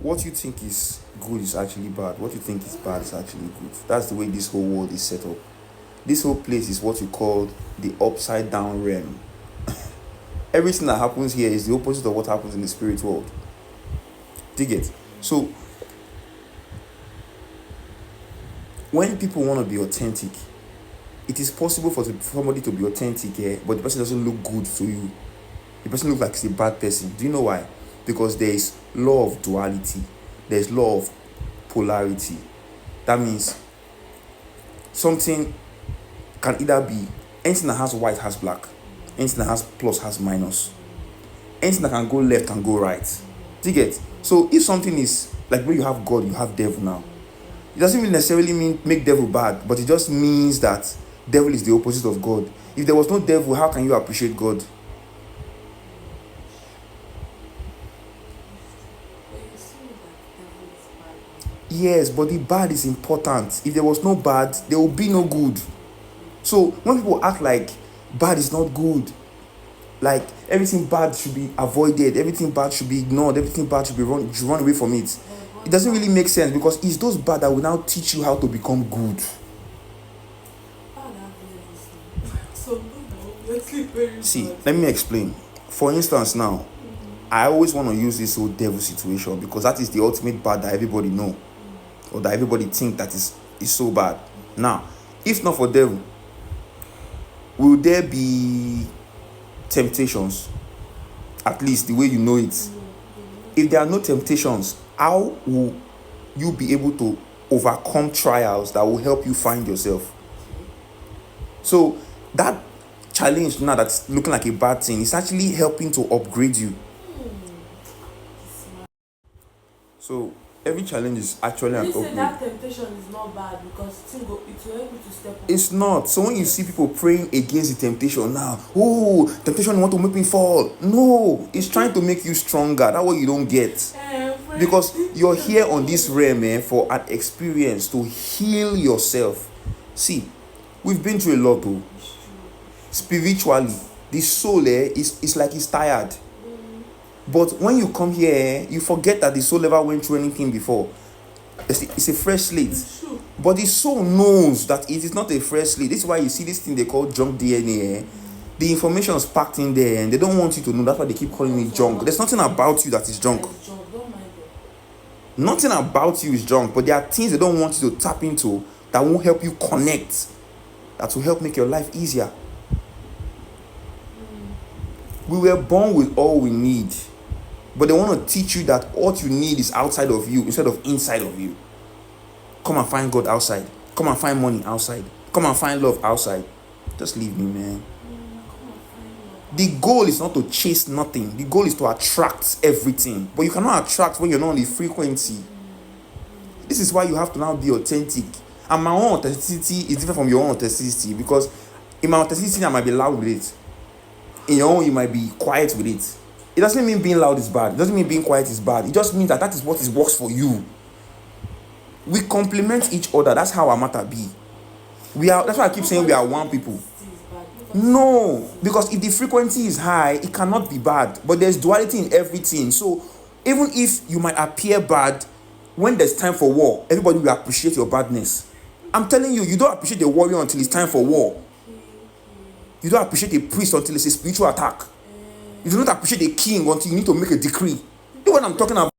what you think is good is actually bad. What you think is bad is actually good. That's the way this whole world is set up. This whole place is what you call the upside down realm. Everything that happens here is the opposite of what happens in the spirit world. Dig it? So, when people want to be authentic, it is possible for somebody to be authentic here, but the person doesn't look good to you. The person looks like he's a bad person. Do you know why? Because there is law of duality. There is law of polarity. That means something can either be anything that has white has black, anything that has plus has minus, anything that can go left can go right. Do you get? So if something is like when you have God, you have devil now. It doesn't even necessarily mean make devil bad, but it just means that devil is the opposite of God. If there was no devil, how can you appreciate God? Yes, but the bad is important. If there was no bad, there will be no good. So when people act like bad is not good, like everything bad should be avoided, everything bad should be ignored, everything bad should be run away from it, it doesn't really make sense, because it's those bad that will now teach you how to become good. See, let me explain. For instance, now, I always want to use this whole devil situation because that is the ultimate bad that everybody know, or that everybody think that is so bad. Now, if not for devil, will there be temptations? At least the way you know it. If there are no temptations, how will you be able to overcome trials that will help you find yourself? So that challenge now that's looking like a bad thing is actually helping to upgrade you. So every challenge is actually an upgrade. That temptation is not bad because it will help you to step up. It's not. So when you see people praying against the temptation now, oh, temptation want to make me fall. No, it's trying to make you stronger. That's what you don't get. Because you're here on this realm for an experience to heal yourself. See, we've been through a lot though. Spiritually, the soul is like it's tired. But when you come here, you forget that the soul never went through anything before. It's a fresh slate. But the soul knows that it is not a fresh slate. This is why you see this thing they call junk DNA. The information is packed in there and they don't want you to know. That's why they keep calling it junk. There's nothing about you that is junk. Nothing about you is junk, but there are things they don't want you to tap into that won't help you connect, that will help make your life easier. We were born with all we need, but they want to teach you that what you need is outside of you instead of inside of you. Come and find God outside. Come and find money outside. Come and find love outside. Just leave me, man. The goal is not to chase nothing. The goal is to attract everything. But you cannot attract when you're not on the frequency. This is why you have to now be authentic. And my own authenticity is different from your own authenticity, because in my authenticity I might be loud with it. In your own you might be quiet with it. It doesn't mean being loud is bad. It doesn't mean being quiet is bad. It just means that is what works for you. We complement each other. That's how our matter be. That's why I keep saying we are one people. No, because if the frequency is high, it cannot be bad. But there's duality in everything. So even if you might appear bad, when there's time for war, everybody will appreciate your badness. I'm telling you, you don't appreciate the warrior until it's time for war. You don't appreciate a priest until it's a spiritual attack. You do not appreciate a king until you need to make a decree. You know what I'm talking about?